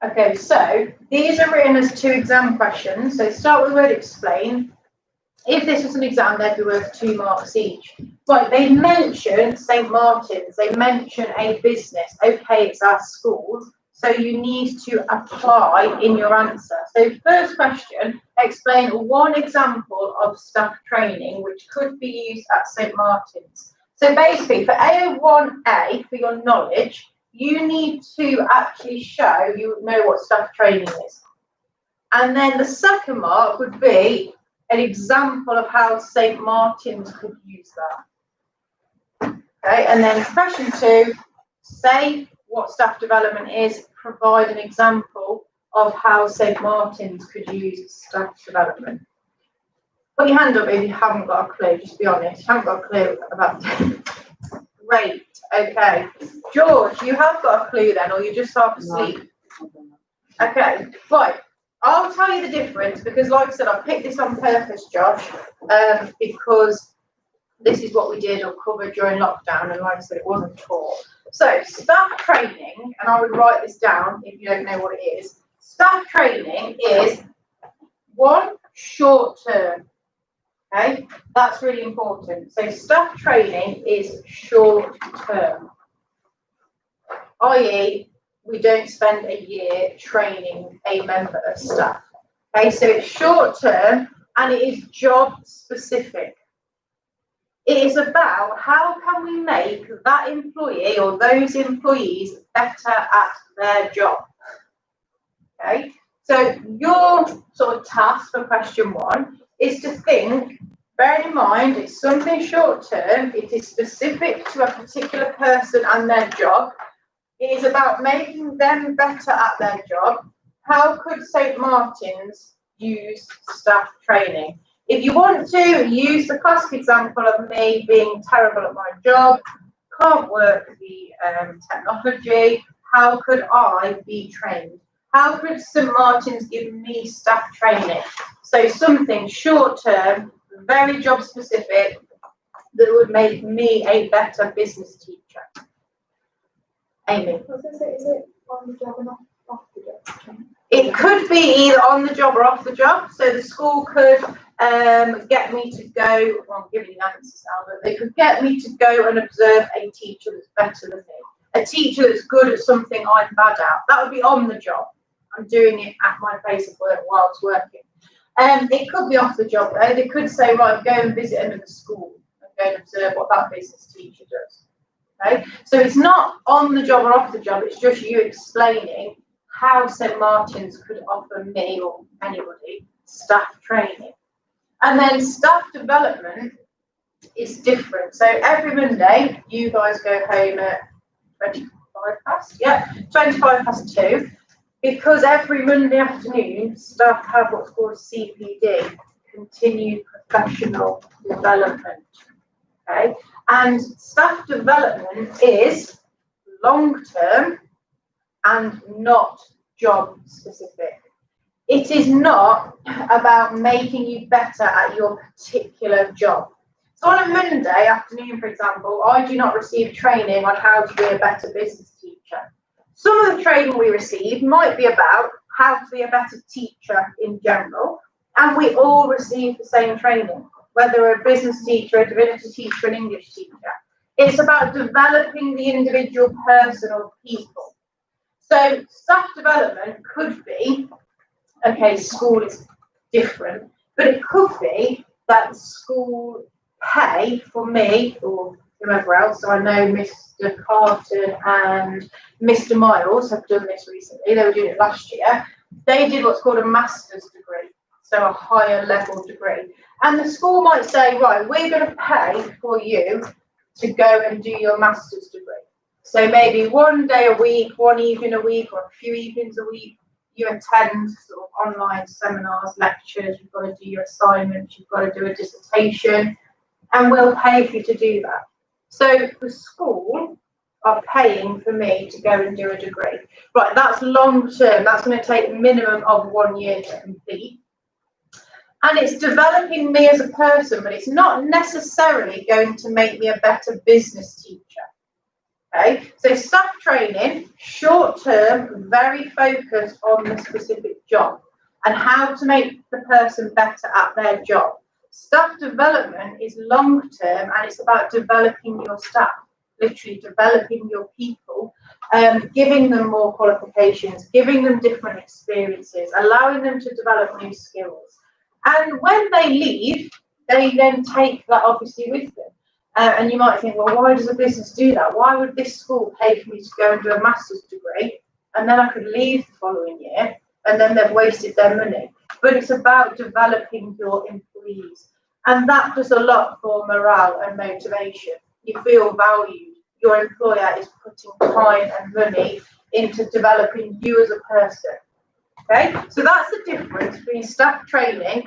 Okay, so these are written as 2 exam questions. So start with the word explain. If this was an exam, they'd be worth 2 marks each. Right, they mention St. Martin's, they mention a business. Okay, it's our school. So you need to apply in your answer. So first question, explain one example of staff training which could be used at St. Martin's. So basically, for A1A, for your knowledge, you need to actually show you know what staff training is. And then the second mark would be an example of how St. Martin's could use that. Okay, and then question 2, say what staff development is, provide an example of how St. Martin's could use staff development. Put your hand up if you haven't got a clue, just be honest. You haven't got a clue about it. Great, okay. George, you have got a clue then, or you're just half asleep? Okay, right. I'll tell you the difference because, like I said, I picked this on purpose, Josh, because this is what we did or covered during lockdown, and like I said, it wasn't taught. So, staff training, and I would write this down if you don't know what it is. Staff training is 1, short term. Okay, that's really important. So staff training is short term, i.e. we don't spend a year training a member of staff. Okay, so it's short term and it is job specific. It is about how can we make that employee or those employees better at their job. Okay, so your sort of task for question 1 is to think, bear in mind, it's something short term, it is specific to a particular person and their job. It is about making them better at their job. How could St. Martin's use staff training? If you want to, use the classic example of me being terrible at my job, can't work the technology, how could I be trained? How could St. Martin's give me staff training? So something short term, very job specific, that would make me a better business teacher. Amy? Is it on the job and off the job? It could be either on the job or off the job. So the school could get me to go, well, I'm giving you answers now, but they could get me to go and observe a teacher that's better than me. A teacher that's good at something I'm bad at. That would be on the job. I'm doing it at my place of work whilst working. It could be off the job though. They could say, right, go and visit another school and go and observe what that business teacher does. Okay? So it's not on the job or off the job, it's just you explaining how St. Martin's could offer me or anybody staff training. And then staff development is different. So every Monday, you guys go home at 25 past 2. Because every Monday afternoon, staff have what's called CPD, Continued Professional Development. Okay, and staff development is long-term and not job specific. It is not about making you better at your particular job. So on a Monday afternoon, for example, I do not receive training on how to be a better business teacher. Some of the training we receive might be about how to be a better teacher in general, and we all receive the same training, whether we're a business teacher, a divinity teacher, an English teacher. It's about developing the individual person or people. So staff development could be, okay, school is different, but it could be that school pay for me or whoever else. So I know Mr. Carton and Mr. Miles have done this recently. They were doing it last year. They did what's called a master's degree, so a higher level degree. And the school might say, right, we're going to pay for you to go and do your master's degree. So maybe one day a week, one evening a week, or a few evenings a week, you attend sort of online seminars, lectures, you've got to do your assignments, you've got to do a dissertation, and we'll pay for you to do that. So the school are paying for me to go and do a degree. Right, that's long term, that's going to take a minimum of 1 year to complete. And it's developing me as a person, but it's not necessarily going to make me a better business teacher. Okay, so staff training, short term, very focused on the specific job and how to make the person better at their job. Staff development is long term and it's about developing your staff, literally developing your people, giving them more qualifications, giving them different experiences, allowing them to develop new skills. And when they leave, they then take that obviously with them. And you might think, well, why does a business do that? Why would this school pay for me to go and do a master's degree and then I could leave the following year and then they've wasted their money? But it's about developing your employees. And that does a lot for morale and motivation. You feel valued. Your employer is putting time and money into developing you as a person. Okay, so that's the difference between staff training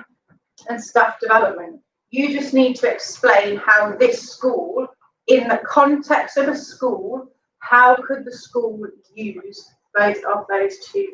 and staff development. You just need to explain how this school, in the context of a school, how could the school use both of those two?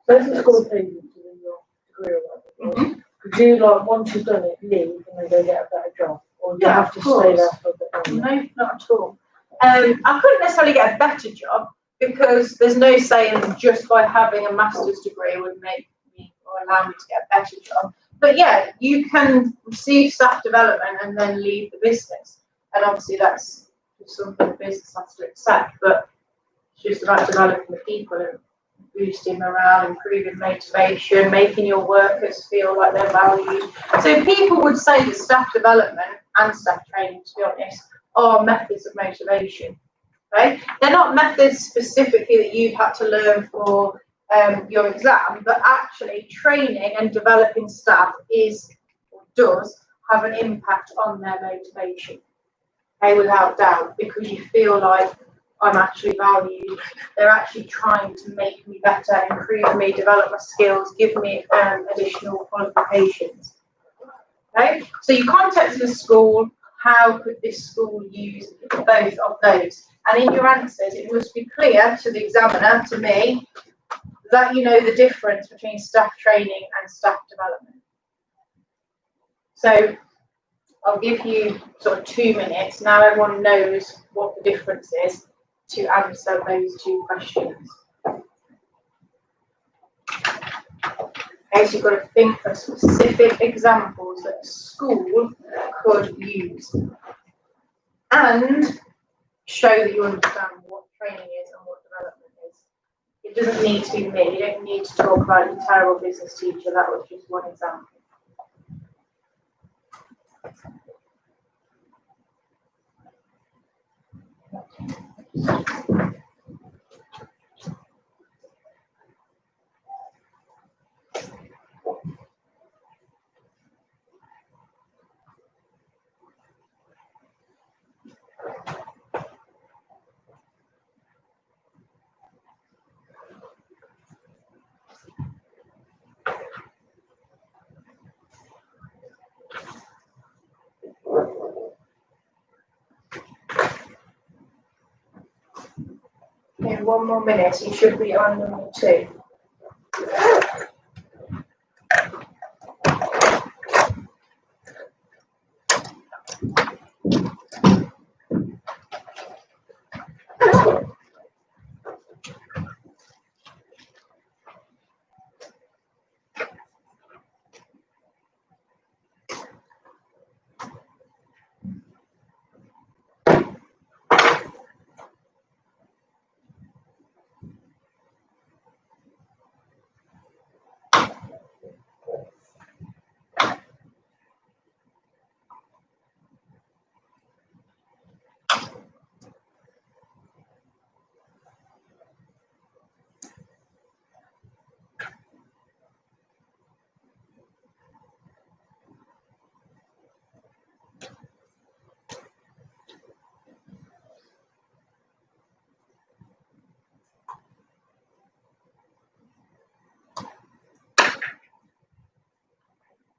Both the school pay you to do your degree or whatever. Could you, like, once you've done it, leave and then go get a better job? Or do you have to stay there for a bit longer? No, not at all. I couldn't necessarily get a better job because there's no saying just by having a master's degree would make me or allow me to get a better job. But yeah, you can receive staff development and then leave the business. And obviously that's something the business has to accept, but it's just about developing the people and boosting morale, improving motivation, making your workers feel like they're valued. So people would say that staff development and staff training, to be honest, are methods of motivation. Okay? They're not methods specifically that you've had to learn for your exam, but actually training and developing staff does have an impact on their motivation. Okay, without doubt, because you feel like I'm actually valued. They're actually trying to make me better, improve me, develop my skills, give me additional qualifications. Okay, so you contact the school. How could this school use both of those? And in your answers, it must be clear to the examiner, to me, that you know the difference between staff training and staff development. So I'll give you sort of 2 minutes. Now everyone knows what the difference is to answer those two questions. Okay, so you've got to think of specific examples that a school could use and show that you understand what training is and what development is. It doesn't need to be me. You don't need to talk about your terrible business teacher. That was just one example. Okay, 1 more minute. You should be on number 2.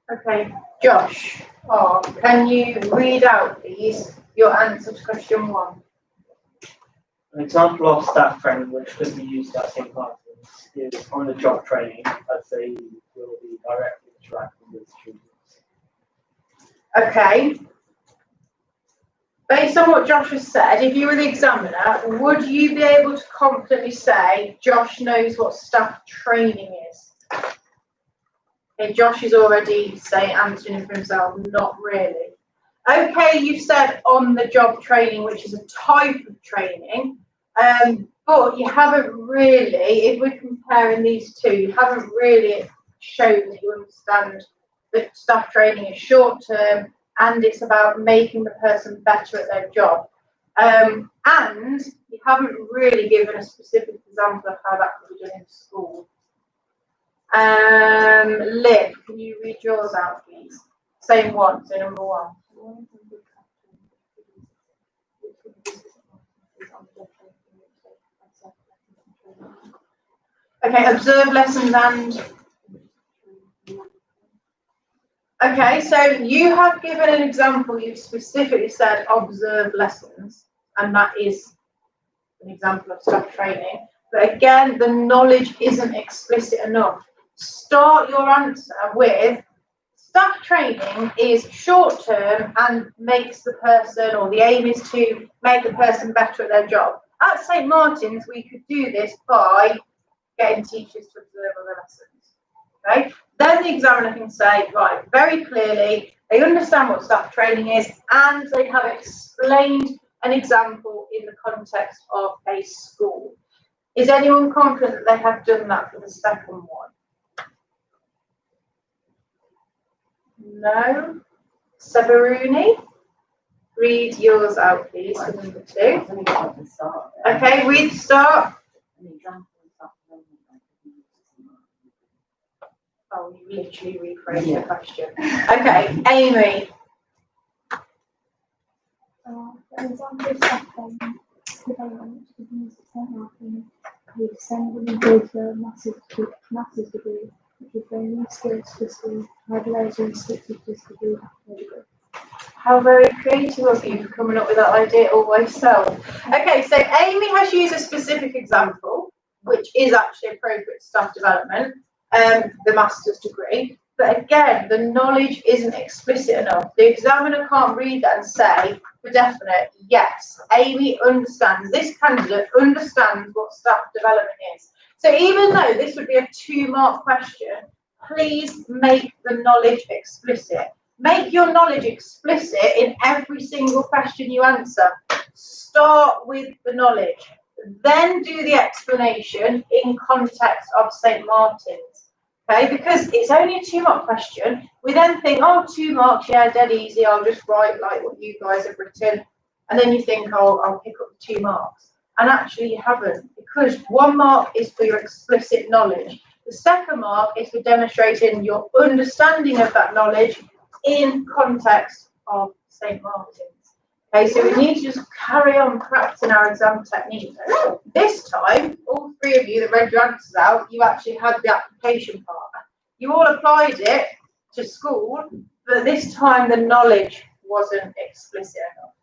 Okay, Josh, can you read out, please, your answer to question 1? An example of staff training which could be used at St. Martin's is on-the-job training, as they will be directly interacting with students. Okay. Based on what Josh has said, if you were the examiner, would you be able to confidently say Josh knows what staff training is? Okay, Josh is already answering for himself, not really. Okay, you said on-the-job training, which is a type of training, but you haven't really, if we're comparing these two, you haven't really shown that you understand that staff training is short-term and it's about making the person better at their job. And you haven't really given a specific example of how that could be done in school. Liv, can you read yours out, please? Same one, so number 1. Okay, observe lessons and... Okay, so you have given an example, you've specifically said observe lessons, and that is an example of staff training. But again, the knowledge isn't explicit enough. Start your answer with staff training is short term and makes the person, or the aim is to make the person better at their job. At St. Martin's, we could do this by getting teachers to observe other lessons. Okay? Then the examiner can say, right, very clearly, they understand what staff training is and they have explained an example in the context of a school. Is anyone confident that they have done that for the second one? No? Severuni? Read yours out, please, for number 2. Okay, read the start. Oh, you literally rephrased the question. Okay, Amy. For example, staff training development is used at St. Martin's with sending and data master's degree, which is bringing skills to the school, mobilising restricted degree. How very creative of you for coming up with that idea all yourself. Okay, so Amy has used a specific example, which is actually appropriate staff development, the master's degree. But again, the knowledge isn't explicit enough. The examiner can't read that and say for definite, yes, Amy understands, this candidate understands what staff development is. So even though this would be a 2-mark question, please make the knowledge explicit. Make your knowledge explicit in every single question you answer. Start with the knowledge, then do the explanation in context of St. Martin's. Okay, because it's only a 2-mark question. We then think, oh, 2 marks, yeah, dead easy. I'll just write like what you guys have written. And then you think, oh, I'll pick up the 2 marks. And actually you haven't, because 1 mark is for your explicit knowledge. The second mark is for demonstrating your understanding of that knowledge in context of St. Martin's. Okay, so we need to just carry on practicing our exam technique. This time, all 3 of you that read your answers out, you actually had the application part. You all applied it to school, but this time the knowledge wasn't explicit enough.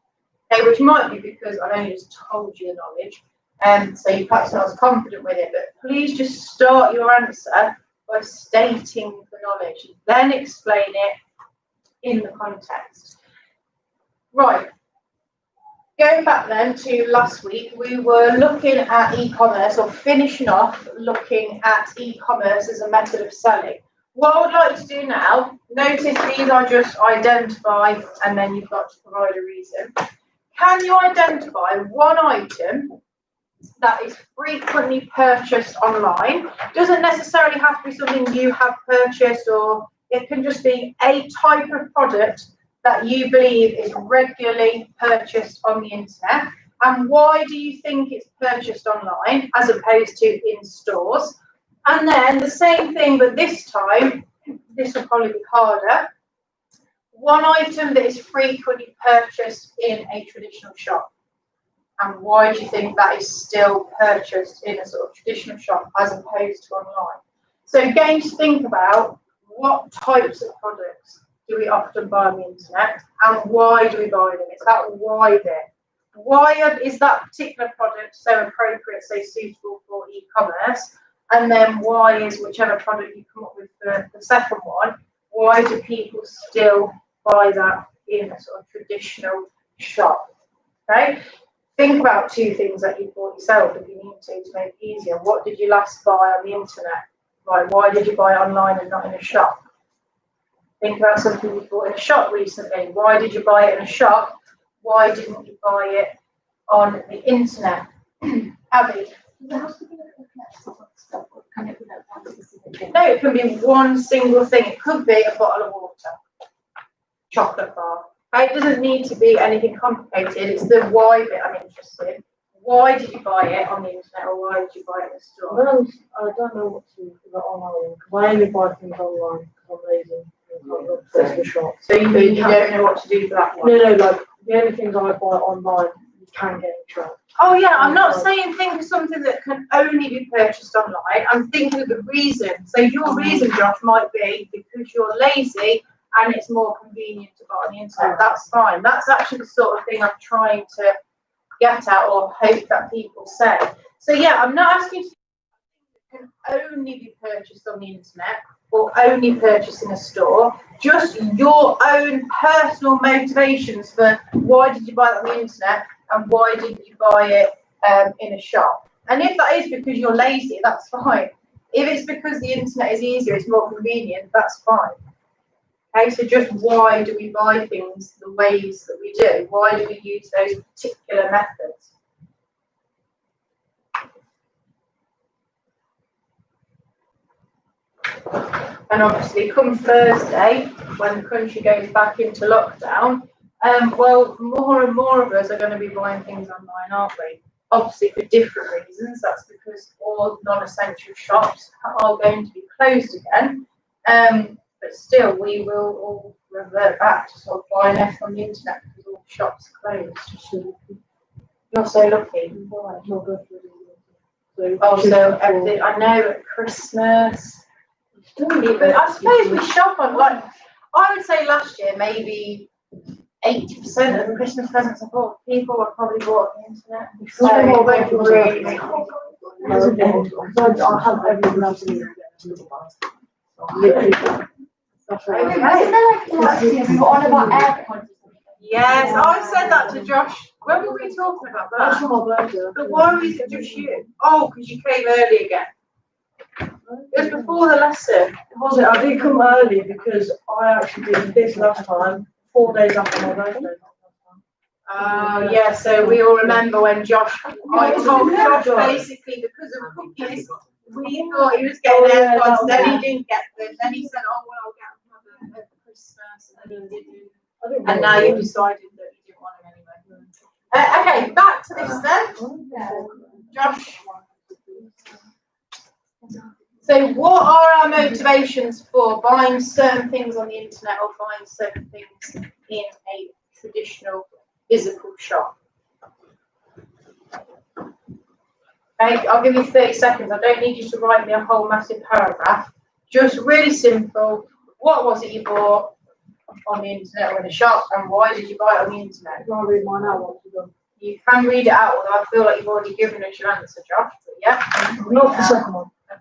Okay, which might be because I only just told you the knowledge, and so you perhaps not as confident with it, but please just start your answer by stating the knowledge, then explain it in the context. Right. Going back then to last week, we were looking at e-commerce, or finishing off looking at e-commerce as a method of selling. What I would like to do now, notice these are just identify and then you've got to provide a reason. Can you identify 1 item that is frequently purchased online? Doesn't necessarily have to be something you have purchased, or it can just be a type of product that you believe is regularly purchased on the internet, and why do you think it's purchased online as opposed to in stores? And then the same thing, but this time, this will probably be harder. 1 item that is frequently purchased in a traditional shop, and why do you think that is still purchased in a sort of traditional shop as opposed to online? So getting to think about what types of products do we often buy on the internet, and why do we buy them? It's that why bit. Why is that particular product so appropriate, so suitable for e-commerce? And then why is whichever product you come up with for the second one, why do people still buy that in a sort of traditional shop? Okay? Think about two things that you bought yourself if you need to make it easier. What did you last buy on the internet? Right, why did you buy it online and not in a shop? Think about something you bought in a shop recently. Why did you buy it in a shop? Why didn't you buy it on the internet? Abby? No, it can be one single thing. It could be a bottle of water, chocolate bar. It doesn't need to be anything complicated. It's the why bit I'm interested in. Why did you buy it on the internet, or why did you buy it in the store? I don't know what to do for the online, because I only buy things online because I'm lazy. I can't go to the shop. So you don't know what to do for that one? No, like the only things I buy online, you can get in shop. Oh yeah, I'm not saying think of something that can only be purchased online. I'm thinking of the reason. So your reason, Josh, might be because you're lazy and it's more convenient to buy on the internet. That's fine. That's actually the sort of thing I'm trying to get at or hope that people say. So yeah, I'm not asking you to can only be purchased on the internet or only purchased in a store. Just your own personal motivations for why did you buy it on the internet and why didn't you buy it in a shop. And if that is because you're lazy, that's fine. If it's because the internet is easier, it's more convenient, that's fine. Okay, so just why do we buy things the ways that we do? Why do we use those particular methods? And obviously, come Thursday, when the country goes back into lockdown, well, more and more of us are going to be buying things online, aren't we? Obviously, for different reasons. That's because all non-essential shops are going to be closed again. But still, we will all revert back to sort of buying less on the internet because all the shops are closed. You're so lucky. So everything, I know at Christmas. But I suppose we shop online. I would say last year maybe 80% of the Christmas presents I bought, people were probably bought on the internet. So it won't really make I have everything else in We were on about AirPods. Yes, I said that to Josh. When were we talking about that? That's my birthday. But why was it just you? Oh, because you came early again. It was before the lesson. Was it? I did come early because I actually did this last time, 4 days after my birthday. Yeah, so we all remember when I told Josh basically because of cookies, we thought he was getting AirPods, then he didn't get them, then he said, oh, well, I'll get them for Christmas, and then he didn't. And now you've decided that you didn't want them anyway. Okay, back to this then. Josh. So what are our motivations for buying certain things on the internet or buying certain things in a traditional physical shop? Okay, I'll give you 30 seconds. I don't need you to write me a whole massive paragraph. Just really simple. What was it you bought on the internet or in a shop, and why did you buy it on the internet? Can I read mine out? You can read it out, although I feel like you've already given us your answer, Josh. But yeah. Not the second one. Okay.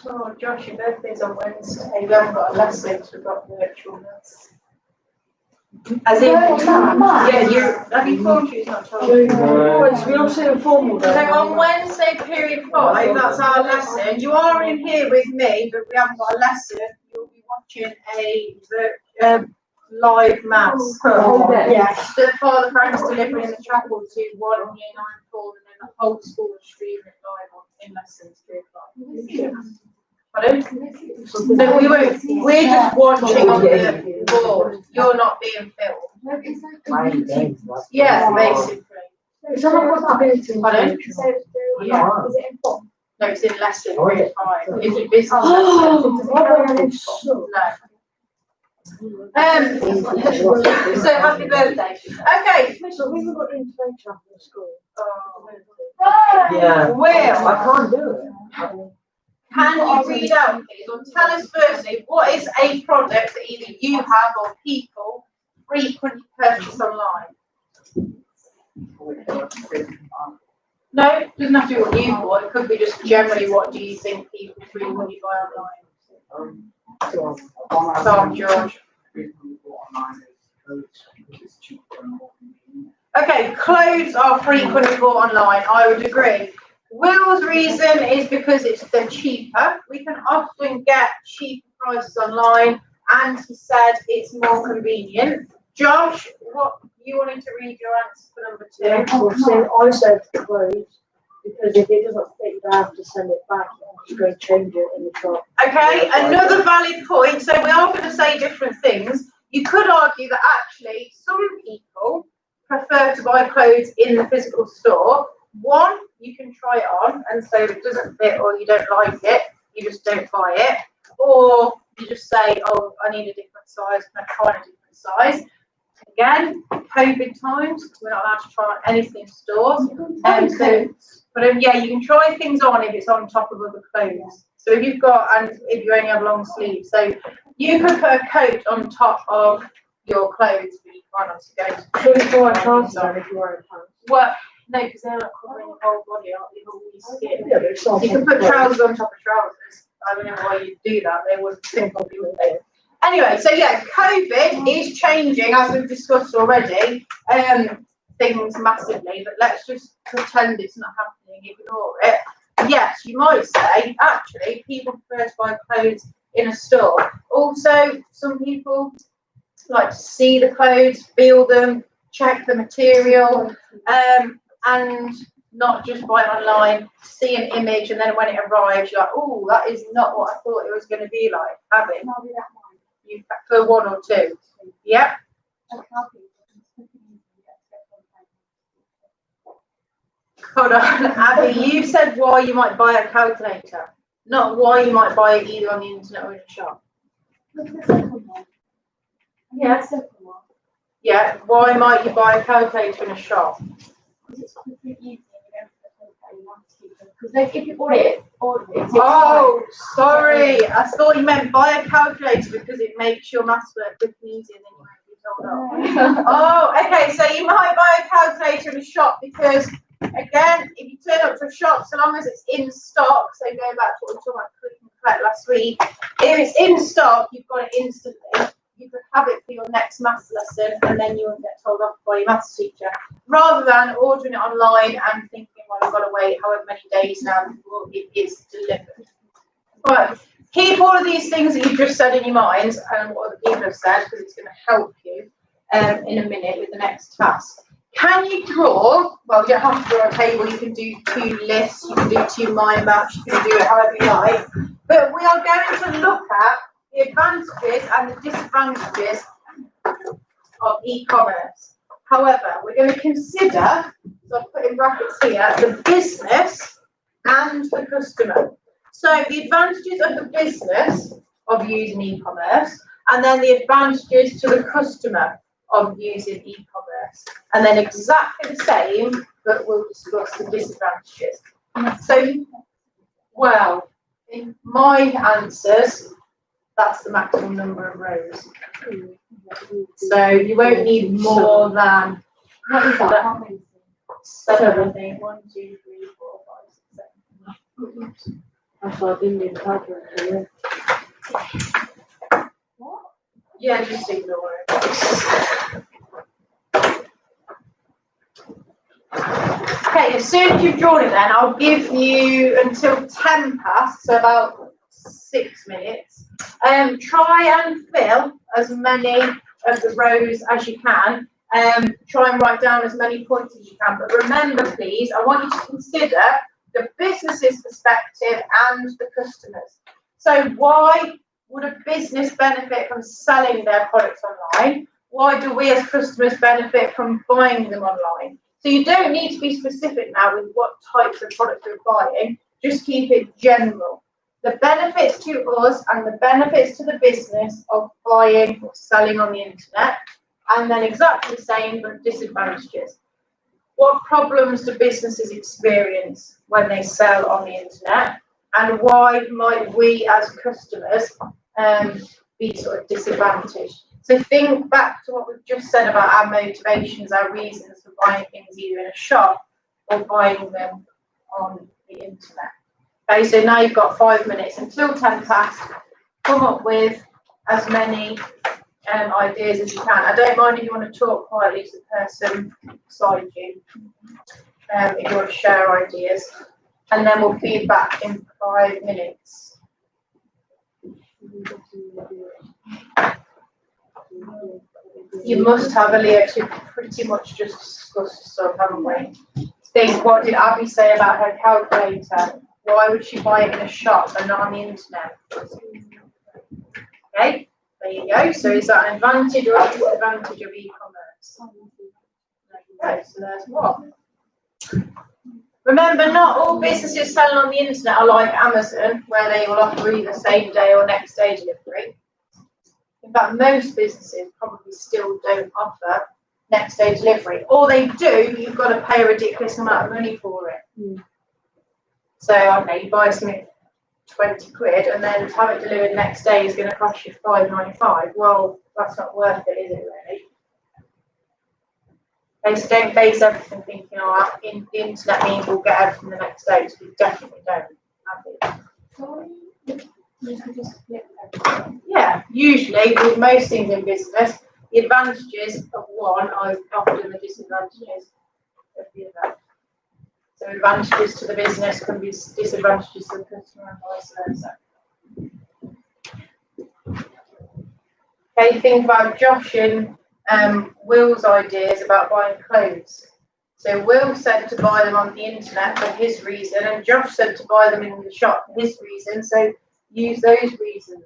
Oh, Josh, your birthday's on Wednesday. We haven't got a lesson, so we've got virtual lessons. As in, have you told you it's not told you? Wait, we also informal So then. on Wednesday, period 5, that's our lesson. You are in here with me, but we haven't got a lesson. You'll be watching a live mass. Yes. The Father Frank's delivering in the chapel to 1 year 9 4, and then the whole school is streaming it live in lessons 3 o'clock. Pardon? So we're just watching on the board. You're not being filmed. Yeah, basically. Someone wants to go to Pardon? Yeah. Is it in form? No, it's in lesson 3 5. Is it business? No. So happy birthday. Okay. So we haven't got the information after the school. Yeah. Will, I can't do it. can you read out, please, or tell us firstly, what is a product that either you have or people frequently purchase online? No, it doesn't have to be what you bought. It could be just generally what do you think people frequently buy online? Tom, George. Okay, clothes are frequently bought online. I would agree. Will's reason is because they're cheaper. We can often get cheaper prices online, and he said it's more convenient. Josh, what you wanted to read your answer for number 2? Yeah, well, so I said clothes because if it doesn't fit, you have to send it back. You go change it in the shop. Okay, another valid point. So we are going to say different things. You could argue that actually some people prefer to buy clothes in the physical store. One, you can try it on, and so if it doesn't fit or you don't like it, you just don't buy it. Or you just say, oh, I need a different size, can I try a different size? Again, COVID times, we're not allowed to try on anything in stores. Yeah, you can try things on if it's on top of other clothes. So if you've got, and if you only have long sleeves, so you could put a coat on top of your clothes, but you can't obviously go to. So if you wear pants on, if you wear pants. Well, no, because they're not covering your whole body, aren't they? Whole skin. Yeah, but it's not. You can put trousers on top of trousers. I don't know why you'd do that. They wouldn't fit properly, would they? Anyway, so yeah, COVID is changing, as we've discussed already, things massively, but let's just pretend it's not happening, ignore it. Yes, you might say, actually, people prefer to buy clothes in a store. Also, some people like to see the clothes, feel them, check the material, and not just buy online, see an image, and then when it arrives, you're like, oh, that is not what I thought it was going to be like. Have it. You for 1 or 2. Yep. Hold on, Abby, you said why you might buy a calculator, not why you might buy it either on the internet or in a shop. Yeah. Yeah, why might you buy a calculator in a shop? Because it's quickly easy. Because if you order it, Oh, sorry. I thought you meant buy a calculator because it makes your maths work quick and easy and then you won't be told off. Oh, okay. So you might buy a calculator in a shop because, again, if you turn up to a shop, so long as it's in stock, so go back to what we talked about click and collect last week, if it's in stock, you've got it instantly. You could have it for your next maths lesson and then you won't get told off by your maths teacher. Rather than ordering it online and thinking, well, I've got to wait however many days now before it is delivered. Right, keep all of these things that you've just said in your mind and what other people have said because it's going to help you in a minute with the next task. Can you draw, well, you don't have to draw a table, you can do 2 lists, you can do 2 mind maps, you can do it however you like, but we are going to look at the advantages and the disadvantages of e-commerce. However, we're going to consider, so I've put in brackets here, the business and the customer. So the advantages of the business of using e-commerce, and then the advantages to the customer of using e-commerce. And then exactly the same, but we'll discuss the disadvantages. So, well, in my answers, that's the maximum number of rows. So you won't need more than what is that? 7, I think. 1, 2, 3, 4, 5, 6, 7. That's why I didn't need a calculator. What? Yeah, just ignore it. Okay, as soon as you've drawn it then, I'll give you until 10 past, so about 6 minutes, Try and fill as many of the rows as you can. Try and write down as many points as you can. But remember, please, I want you to consider the business's perspective and the customers. So why would a business benefit from selling their products online? Why do we as customers benefit from buying them online? So you don't need to be specific now with what types of products you're buying. Just keep it general. The benefits to us and the benefits to the business of buying or selling on the internet, and then exactly the same but disadvantages. What problems do businesses experience when they sell on the internet, and why might we as customers be sort of disadvantaged? So think back to what we've just said about our motivations, our reasons for buying things either in a shop or buying them on the internet. Okay, so now you've got 5 minutes until 10 past. Come up with as many ideas as you can. I don't mind if you want to talk quietly to the person beside you, if you want to share ideas, and then we'll feed back in 5 minutes. You must have a Leah to pretty much just discuss stuff, haven't we? Think, what did Abby say about her calculator? Why would she buy it in a shop and not on the internet? Okay, there you go. So is that an advantage or a disadvantage of e-commerce? There you go, so there's one. Remember, not all businesses selling on the internet are like Amazon, where they will offer either same day or next day delivery. In fact, most businesses probably still don't offer next day delivery. Or they do, you've got to pay a ridiculous amount of money for it. So, I don't know, you buy something 20 quid and then to have it delivered next day is going to cost you £5.95. Well, that's not worth it, is it really? Okay, so don't base everything thinking, oh, the internet means we'll get everything the next day, because we definitely don't. Yeah, usually with most things in business, the advantages of one are often the disadvantages of the other. So advantages to the business can be disadvantages to the customer and vice versa. Okay, think about Josh and Will's ideas about buying clothes. So Will said to buy them on the internet for his reason, and Josh said to buy them in the shop for his reason. So use those reasons.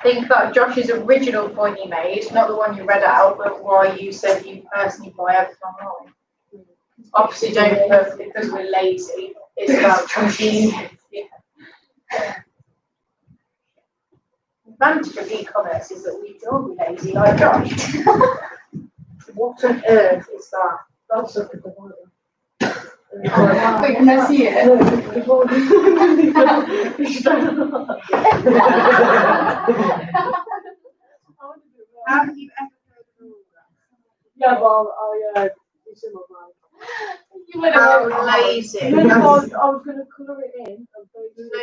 Think about Josh's original point he made, not the one you read out, but why you said you personally buy everything online. Obviously, don't put because we're lazy. It's about convenience. Yeah. The advantage of e-commerce is that we can all be lazy like Josh. What on earth is that? That's up at the bottom. Wait, can I see it? Have you ever heard of all that? Yeah, well, it's in my mind. You went how lazy. I was going to colour it in and put it together.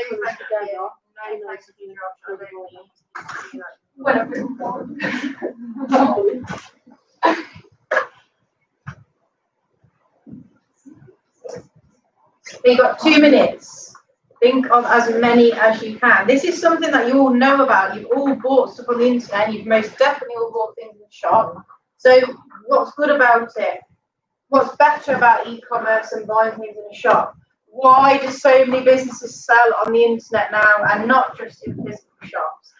You've got 2 minutes. Think of as many as you can. This is something that you all know about. You've all bought stuff on the internet. You've most definitely all bought things in the shop. So what's good about it? What's better about e-commerce and buying things in a shop? Why do so many businesses sell on the internet now and not just in physical shops?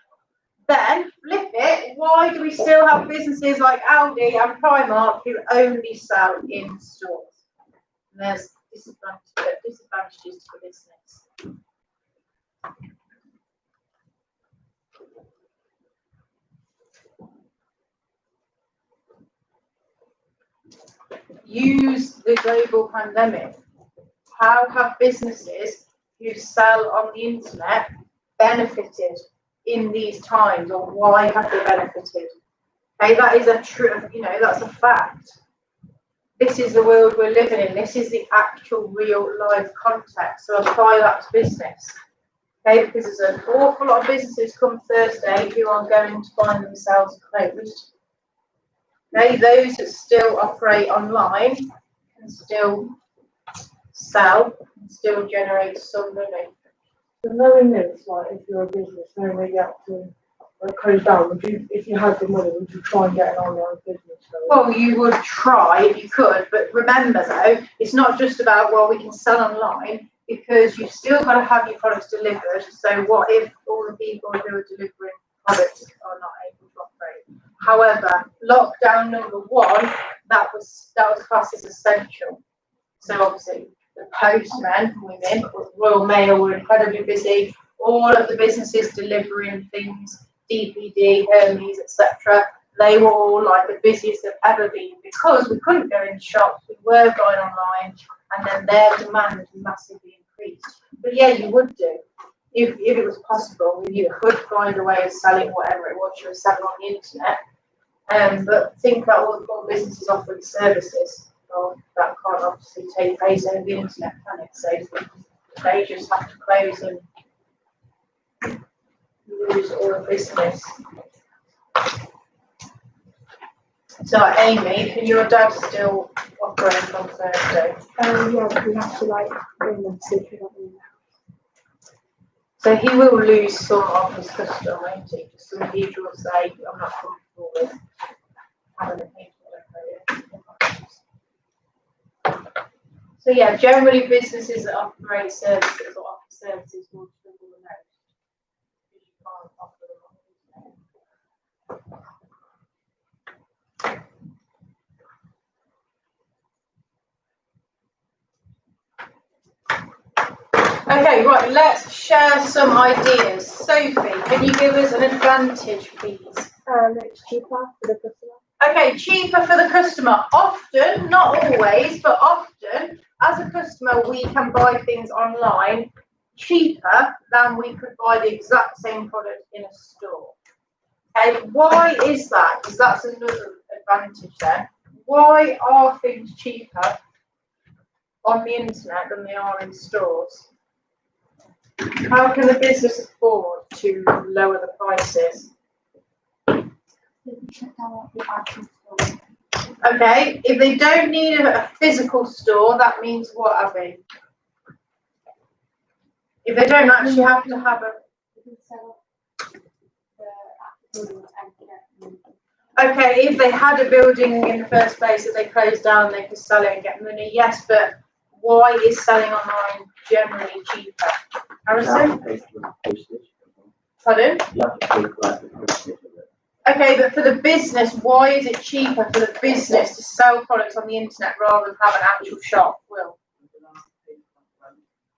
Then flip it. Why do we still have businesses like Aldi and Primark who only sell in stores? And there's disadvantages to the business. Use the global pandemic. How have businesses who sell on the internet benefited in these times, or why have they benefited? Okay, that is a true, that's a fact. This is the world we're living in. This is the actual real life context. So apply that to business. Okay, because there's an awful lot of businesses come Thursday who are going to find themselves closed. Okay, those that still operate online can still sell and still generate some money. So knowing this, like if you're a business, knowing that you have to close down, would you, if you had the money, would you try and get an online business going? Well, you would try if you could, but remember though, it's not just about, well, we can sell online, because you've still got to have your products delivered. So what if all the people who are delivering products are not able to operate? However, lockdown number 1, that was classed as essential. So obviously the postmen, women, Royal Mail were incredibly busy. All of the businesses delivering things, DPD, Hermes, etc. They were all like the busiest they've ever been, because we couldn't go in shops, we were going online, and then their demand massively increased. But yeah, you would do. If it was possible, you could find a way of selling whatever it was you were selling on the internet. But think about all the businesses offering services. Well, that can't obviously take place over the internet, can it? So they just have to close and lose all business. So Amy, can your dad still operate on Thursday? Yeah, we have to like bring them to the So he will lose some of his custom, won't he? Because some people will say, I'm not comfortable with having a painter decorator. So yeah, generally businesses that operate services or offer services will struggle the most, because you can't offer them on the internet. Okay, right, let's share some ideas. Sophie, can you give us an advantage, please? It's cheaper for the customer. Okay, cheaper for the customer. Often, not always, but often, as a customer, we can buy things online cheaper than we could buy the exact same product in a store. Okay, why is that? Because that's another advantage then. Why are things cheaper on the internet than they are in stores? How can the business afford to lower the prices? Okay, if they don't need a physical store, that means what, Abby? If they don't actually have to have a... Okay, if they had a building in the first place that they closed down, they could sell it and get money, yes, but why is selling online generally cheaper? Harrison? Pardon? Okay, but for the business, why is it cheaper for the business to sell products on the internet rather than have an actual shop? Will?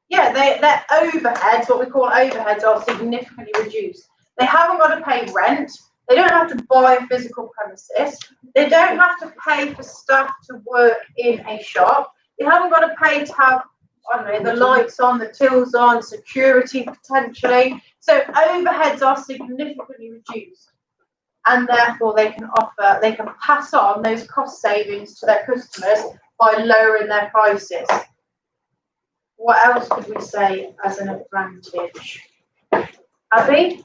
Yeah, their overheads, what we call overheads, are significantly reduced. They haven't got to pay rent. They don't have to buy a physical premises. They don't have to pay for staff to work in a shop. They haven't got to pay to have, I don't know, the lights on, the tills on, security potentially. So overheads are significantly reduced, and therefore they can pass on those cost savings to their customers by lowering their prices. What else could we say as an advantage? Abby?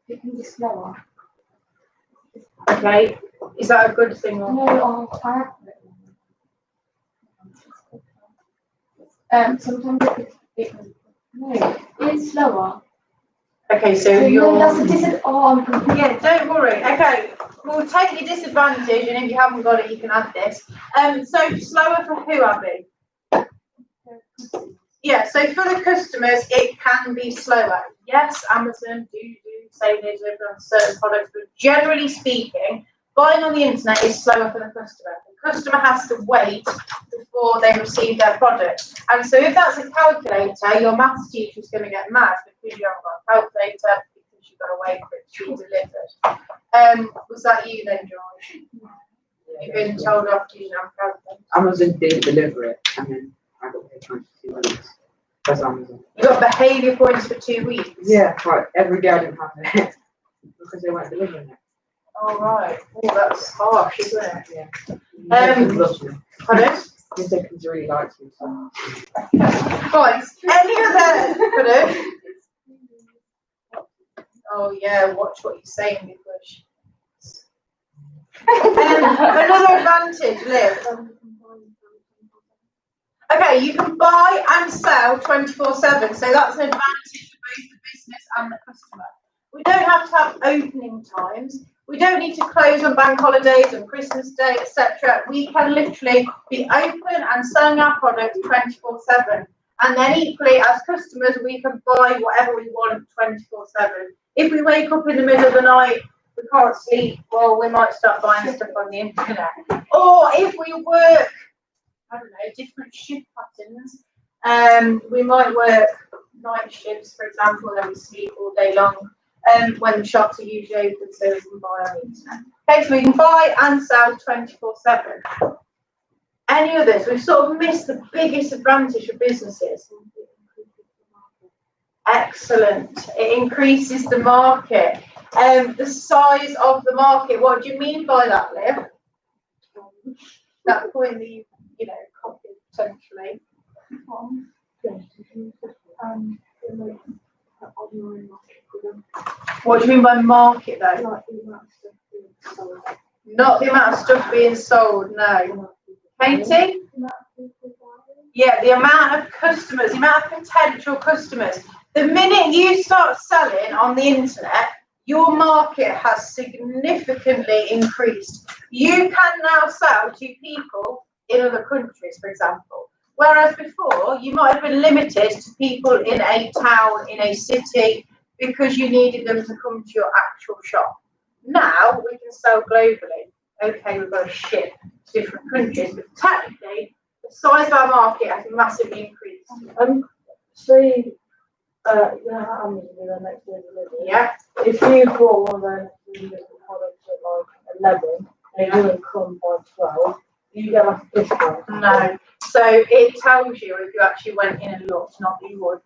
It can be slower. Okay, is that a good thing? Or? No, sometimes it's slower. Okay, so you're... No, that's a disadvantage. Yeah, don't worry. Okay, we'll take your disadvantage, and if you haven't got it, you can add this. So slower for who, Abby? Yeah, so for the customers, it can be slower. Yes, Amazon do say they deliver on certain products, but generally speaking, buying on the internet is slower for the customer. The customer has to wait before they receive their product. And so if that's a calculator, your maths teacher is going to get mad because you haven't got a calculator, because you've got to wait for it to be delivered. Was that you then, George? You've been told off to use a calculator. Amazon did deliver it, and then I got paid 22 weeks. That's Amazon. You got behaviour points for 2 weeks? Yeah, right. Every day I didn't have it because they weren't delivering it. Oh, right. Oh, that's harsh, isn't it? Yeah. Pardon? His seconds really likes me. So. Right. Any other? Pardon? Oh, yeah. Watch what you're saying, because Another advantage, Liv. Okay, you can buy and sell 24/7, so that's an advantage for both the business and the customer. We don't have to have opening times. We don't need to close on bank holidays and Christmas Day, etc. We can literally be open and selling our products 24/7. And then equally, as customers, we can buy whatever we want 24/7. If we wake up in the middle of the night, we can't sleep, well, we might start buying stuff on the internet. Or if we work, I don't know, different shift patterns, we might work night shifts, for example, and then we sleep all day long. When the shops are usually open, so we can buy on the internet. Okay, so we can buy and sell 24/7. Any others? We've sort of missed the biggest advantage for businesses. Excellent. It increases the market. The size of the market. What do you mean by that, Liv? That point that you know, copied potentially. What do you mean by market, though? Not the amount of stuff being sold, no. Katie? Yeah, the amount of customers, the amount of potential customers. The minute you start selling on the internet, your market has significantly increased. You can now sell to people in other countries, for example. Whereas before, you might have been limited to people in a town, in a city, because you needed them to come to your actual shop. Now, we can sell globally. Okay, we've got to ship to different countries, but technically, the size of our market has massively increased. Say, Amazon with the next day delivery. Yeah. If you bought one of those products at like 11, and it doesn't come by 12, you get like a discount. No. So it tells you if you actually went in and looked, not that you would.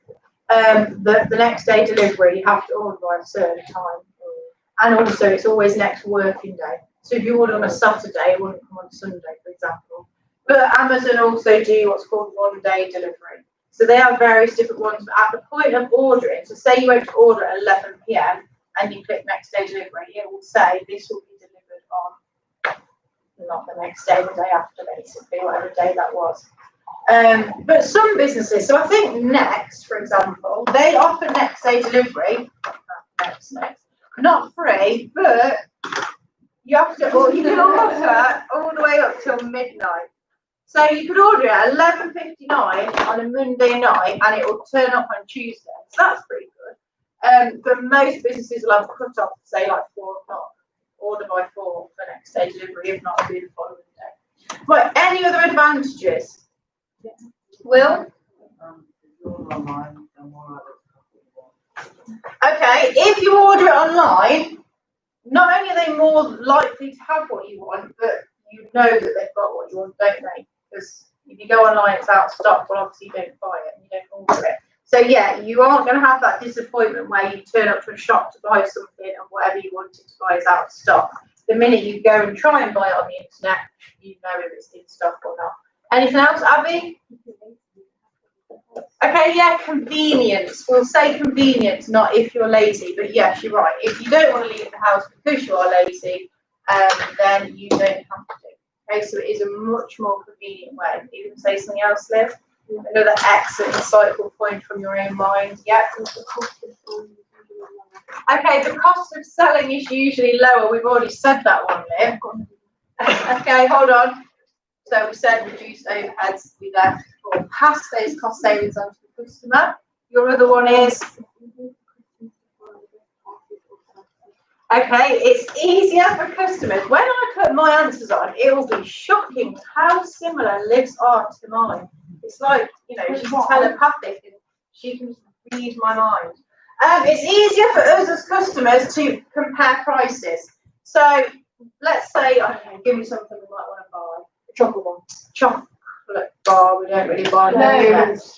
The next day delivery, you have to order by a certain time. And also, it's always next working day. So if you order on a Saturday, it wouldn't come on Sunday, for example. But Amazon also do what's called one-day delivery. So they have various different ones. But at the point of ordering, so say you went to order at 11 p.m. and you click next day delivery, it will say this will be delivered on not the next day, the day after, basically, whatever day that was. But some businesses, so I think Next, for example, they offer next day delivery. Next. Not free, but you have to, or you can order all the way up till midnight. So you could order it at 11:59 on a Monday night, and it will turn up on Tuesday. So that's pretty good. But most businesses will have a cut-off, say like 4 o'clock. Order by 4 for next day delivery, if not, it'll be the following day. Right, any other advantages? Yeah. Will? Okay, if you order it online, not only are they more likely to have what you want, but you know that they've got what you want, don't they? Because if you go online, it's out of stock, well, obviously you don't buy it and you don't order it. So yeah, you aren't going to have that disappointment where you turn up to a shop to buy something and whatever you wanted to buy is out of stock. The minute you go and try and buy it on the internet, you know if it's in stock or not. Anything else, Abby? Okay, yeah, convenience. We'll say convenience, not if you're lazy. But yes, you're right. If you don't want to leave the house because you are lazy, then you don't have to. Okay, so it is a much more convenient way. You can say something else, Liv? Another excellent, insightful point from your own mind. Yeah. Okay, the cost of selling is usually lower. We've already said that one, Liv. Okay, hold on. So we said reduced overheads, we therefore pass those cost savings on to the customer. Your other one is? Okay, it's easier for customers. When I put my answers on, it will be shocking how similar Liv's are to mine. It's like, you know, she's telepathic and she can read my mind. It's easier for us as customers to compare prices. So let's say, I don't know, give me something we might want to buy. Chocolate bar, we don't really buy clothes.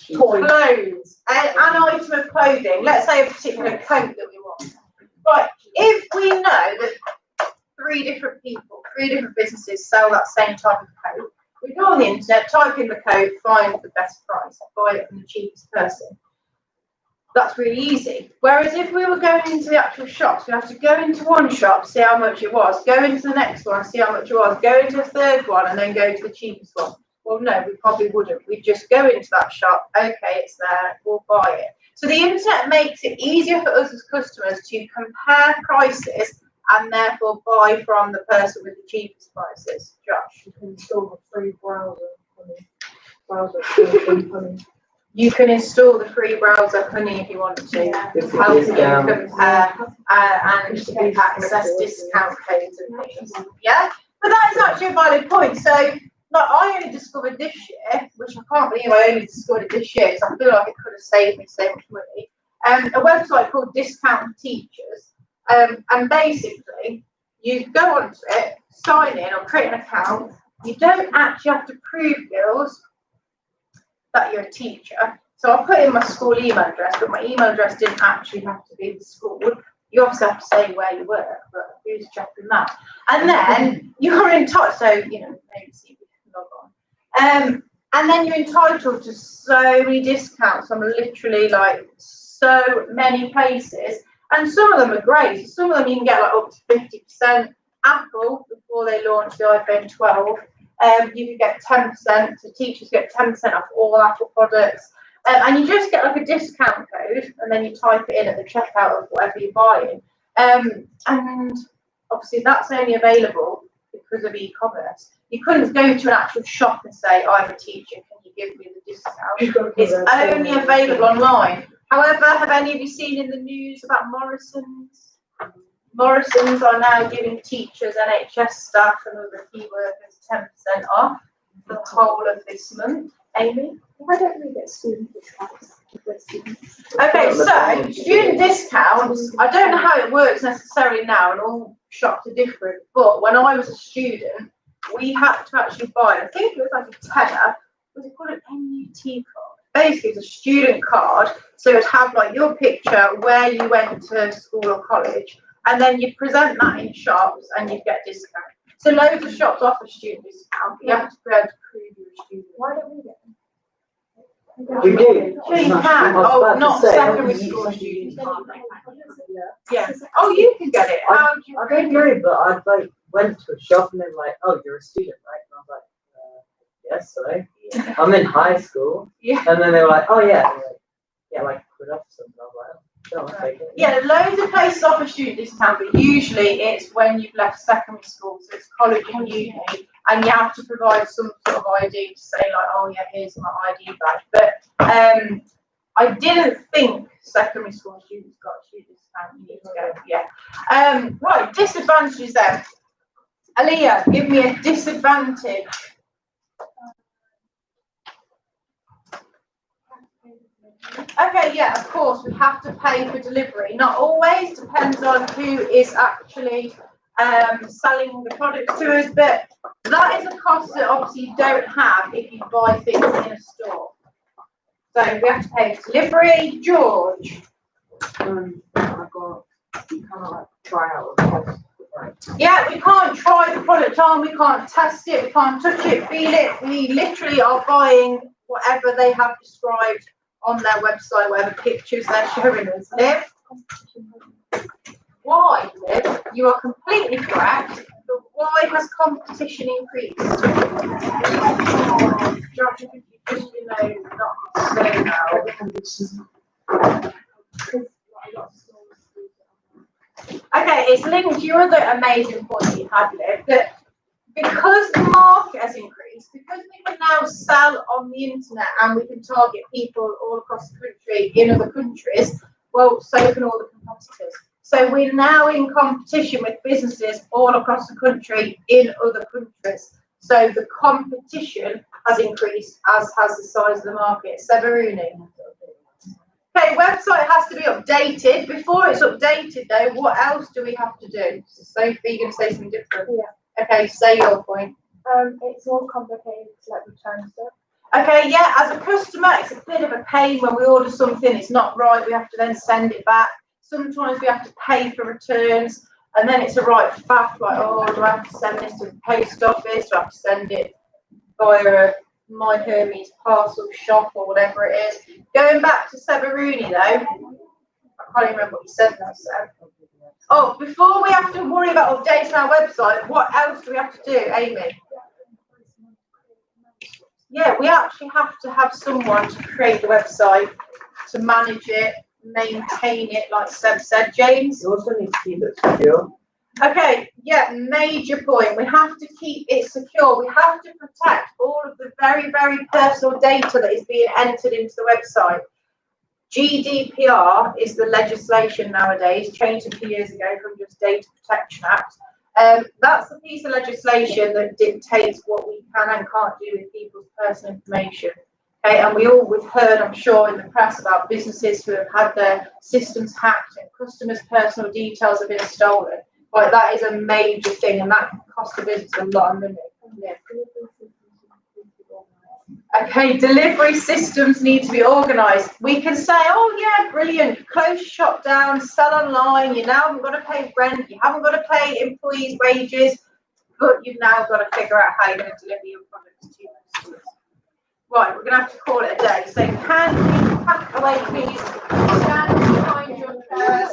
An item of clothing, let's say a particular coat that we want. Right, if we know that 3 different people, 3 different businesses sell that same type of coat, we go on the internet, type in the code, find the best price, buy it from the cheapest person. That's really easy. Whereas if we were going into the actual shops, we have to go into one shop, see how much it was, go into the next one, see how much it was, go into a third one, and then go to the cheapest one. Well, no, we probably wouldn't. We'd just go into that shop, okay, it's there, we'll buy it. So the internet makes it easier for us as customers to compare prices and therefore buy from the person with the cheapest prices. Josh? You can install the free browser honey. You can install the free browser Honey if you want to. Yeah. Helps you compare and access discount codes and things. Yeah, but that is actually a valid point. So, like, I only discovered this year, which I can't believe I only discovered it this year, because I feel like it could have saved me so much money. A website called Discount Teachers, and basically you go onto it, sign in or create an account. You don't actually have to prove, girls, that you're a teacher. So I put in my school email address, but my email address didn't actually have to be the school. You obviously have to say where you work, but who's checking that? And then you're entitled, so, you know, maybe see if you can log on. And then you're entitled to so many discounts from literally like so many places. And some of them are great. Some of them you can get like up to 50%. Apple, before they launched the iPhone 12, you can get 10%, so teachers get 10% off all Apple products. And you just get like a discount code, and then you type it in at the checkout of whatever you're buying. And obviously that's only available because of e-commerce. You couldn't go to an actual shop and say, I'm a teacher, can you give me the discount? It's only available online. However, have any of you seen in the news about Morrison's? Morrison's are now giving teachers, NHS staff and other key workers 10% off for the whole of this month. Amy? Why don't we get student discounts? Okay, so student discounts, I don't know how it works necessarily now, and all shops are different, but when I was a student, we had to actually buy, I think it was like a tenner, was it called an NUT card? Basically, it's a student card, so it would have like your picture, where you went to school or college, and then you'd present that in shops and you'd get discount. So loads of shops offer student discount, but you have to be able to prove you're a student. Why don't we get them? We do. Sure you can. Oh, not secondary school students. Yeah. Oh, you can get it. How do you I don't know, but I like went to a shop and they were like, "Oh, you're a student, right?" And I was like, "Yes, so I'm in high school." Yeah. And then they were like, "Oh yeah, and like, yeah, like put up something." I was like, "Oh, I'll take it." Yeah, loads of places offer student discount, but usually it's when you've left secondary school, so it's college and uni, and you have to provide some sort of ID to say like, oh yeah, here's my ID badge. But I didn't think secondary school students got a student discount. You need to go, yeah. Right, disadvantages then. Aaliyah, give me a disadvantage. Okay, yeah, of course, we have to pay for delivery. Not always, depends on who is actually selling the product to us, but that is a cost that obviously you don't have if you buy things in a store. So we have to pay for delivery. George? I got kind of like try out the cost. Right. Yeah, we can't try the product on, we can't test it, we can't touch it, feel it. We literally are buying whatever they have described on their website, whatever pictures they're showing us. Liv? Why, Liv? You are completely correct, but why has competition increased? Josh, if you just, not say now. Okay, it's linked to your other amazing point that you had, Liv, that because the market has increased, because we can now sell on the internet and we can target people all across the country in other countries, well, so can all the competitors. So we're now in competition with businesses all across the country in other countries. So the competition has increased, as has the size of the market. Severuni. Okay, website has to be updated. Before it's updated, though, what else do we have to do? Sophie, you're going to say something different? Yeah. Okay, say your point. It's more complicated to like return stuff. Okay, yeah, as a customer, it's a bit of a pain when we order something, it's not right, we have to then send it back. Sometimes we have to pay for returns, and then it's a right faff, like, oh, do I have to send this to the post office? Do I have to send it via My Hermes parcel shop or whatever it is. Going back to Severuni though, I can't even remember what you said now, Seb. Oh, before we have to worry about updating our website, what else do we have to do, Amy? Yeah, we actually have to have someone to create the website, to manage it, maintain it, like Seb said. James? You also need to keep it secure. Okay, yeah, major point. We have to keep it secure. We have to protect all of the very, very personal data that is being entered into the website. GDPR is the legislation nowadays, changed a few years ago from just Data Protection Act. That's the piece of legislation that dictates what we can and can't do with people's personal information. Okay, and we've heard, I'm sure, in the press about businesses who have had their systems hacked and customers' personal details have been stolen. Like, that is a major thing, and that can cost the business a lot of money. Yeah. Okay, delivery systems need to be organised. We can say, oh yeah, brilliant, close your shop down, sell online, you now haven't got to pay rent, you haven't got to pay employees' wages, but you've now got to figure out how you're going to deliver your products to your customers. Right, we're going to have to call it a day. So can you pack away, please? Stand behind your chairs.